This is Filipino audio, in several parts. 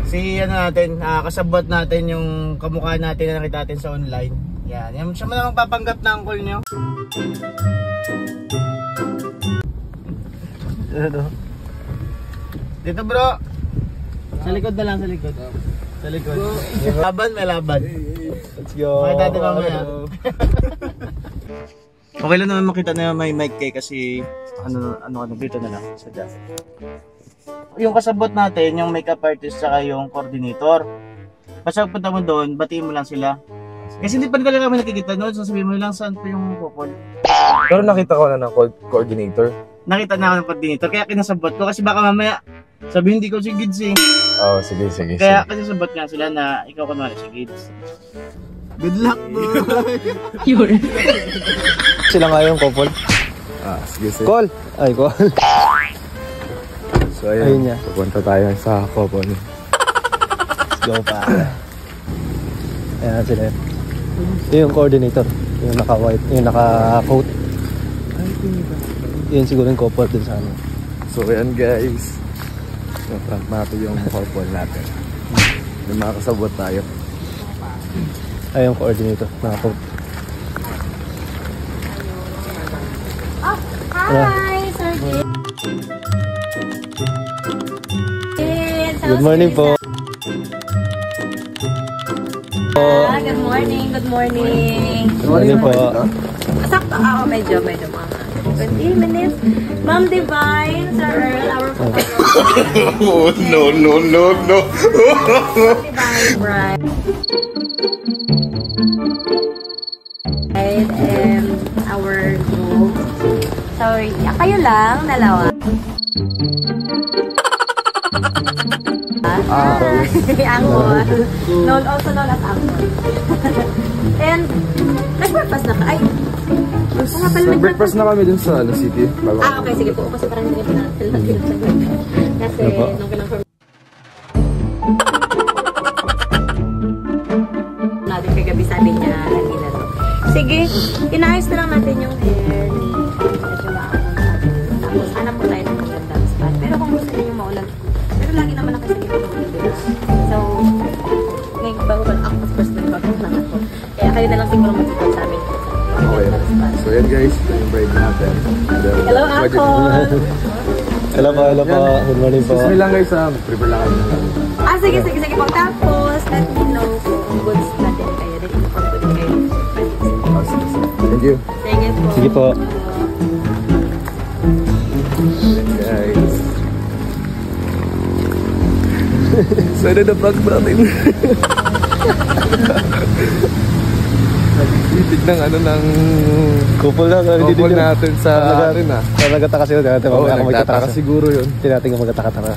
Si ano natin, kasabot natin yung kamukha natin na nakita natin sa online. Yan, yan siya man magpapanggap na uncle nyo. Dito bro. Sa likod na lang, sa likod. Sa likod. Laban, may laban. Let's go. Makita natin mamaya. Okay lang naman makita na may mic kay kasi ano dito na lang sa dyan. Yung kasabot natin, yung makeup artist saka yung coordinator. Basta punta mo doon, batiin mo lang sila. Kasi hindi pa talaga kami nakikita noon, sasabihin mo lang saan po yung couple. Pero nakita ko na ng coordinator. Nakita na ako ng coordinator, kaya kinasabot ko kasi baka mamaya sabihin hindi ko si Gids eh. Oo, sige. Kaya kinasabot nga sila na ikaw kunwari si Gids. Good luck bro! Yun. Sila nga yung couple. Sige. Call! Ay, call. So ayun, pupunta tayo sa couple. Let's go pa. Ayan sila. Yung coordinator. Yung naka-white, yung naka-coat. Yun siguro yung couple din sa amin. So ayan guys. Na-prank natin yung couple natin. Yung makakasabot tayo. Ay yung coordinator, naka-coat. Hi, Sir Jim. Good morning po. Good morning, good morning. Good morning po. Sakto ako, medyo mga 20 minutes. Ma'am Divine, Sir Earl, our photographer. Oh, no. Divine Bride. And our group. Sorry, kayo lang, dalawa. Angkol. Also known as Angkol. And, nag-breakfast na ka? Ay, Breakfast na kami dun sa city. Okay, sige po. Kasi parang hindi na natin sa kasi, nung kinonfirm natin kagabi sabi niya, hindi na to. Sige, inaayos na lang natin yung hair ni medyo maanong natin. Tapos, hanap po tayo ng magandang spot. Pero kung gusto niyo maulan, pero lagi naman nakasagip ako ng so, ngayon bago ba ako first time bago lang ako. Kaya kayo na lang siguro mag-support sa amin. Okay. So yan guys, yung bride natin. Hello, Ako! Hello po. Good morning po. Excuse me lang guys, prepare lang kami. Sige po. Tapos, let me know kung goods natin kayo. Then, kung goods kayo. Thank you. Sige po. Guys. Sana na-vlog natin. Titig ng ng couple natin sa rin nagtataka sila natin. Oo, nagtataka siguro yun. Tinating ang magtataka-taka.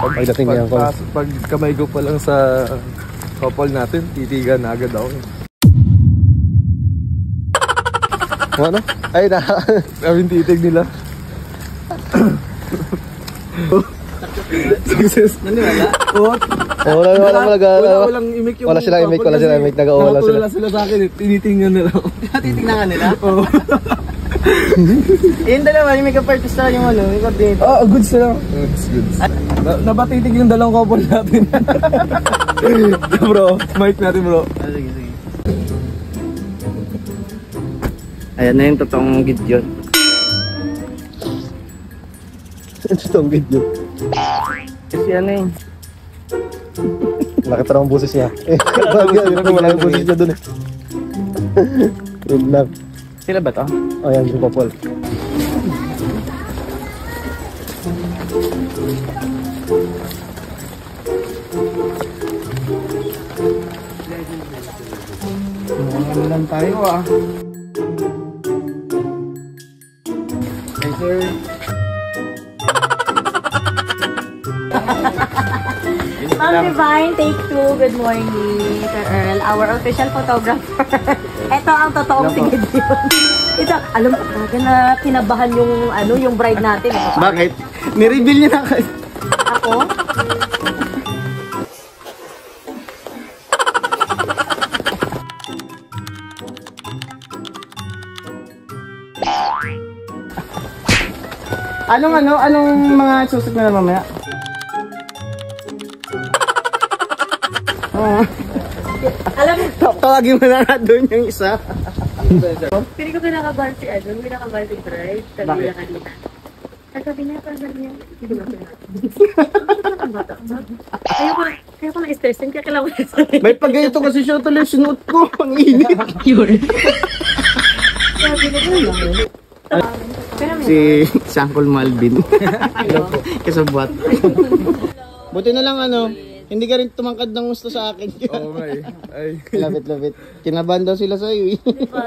Pagdating niya pag kamay ko pa lang sa couple natin, titigan na agad ako. Ano? Ay, yung titig nila. Success. Naniwala? Walang imik yung... Wala silang imik. Nakatulala sila sa akin. Tinitingnan nila ako. Titignan ka nila? Oo. Yung dalawa, yung makeup artist na yung yung coordinator. Goods na lang. Goods. Napatitig yung dalawang couple natin. Bro, mic natin bro. Sige. Ayan na yung totoong Gideon. Totoong Gideon. Kasi Laki pa ng boses niya. Wala yung boses niya dun eh. Yun lang. Sila ba to? Ayan yung couple. Lang tayo Hey sir. Ma'am Divine, take 2. Good morning, Sir Earl, our official photographer. Ito ang totoong tingin yun. Ito, alam mo, na tinabahan yung bride natin. Bakit? Ni-reveal niya na kayo. Ako? Anong mga susok na mamaya? Alam mo, Tawagin mo na nga doon yung isa. pili ko pinakabal si pinakabal si Bride. Sabi Bakit? niya kanina. Sabi niya, hindi ba Ayoko na stress din, kaya kailangan ko na sabi. May pagayito kasi siya tuloy sinuot ko. Ang init. Pero may Si Uncle Malvin. Kasabot. Buti na lang hindi ka rin tumangkad ng gusto sa akin. Oo nga eh. Ay. Lapit-lapit. Kinabahan daw sila sa iyo. Diba?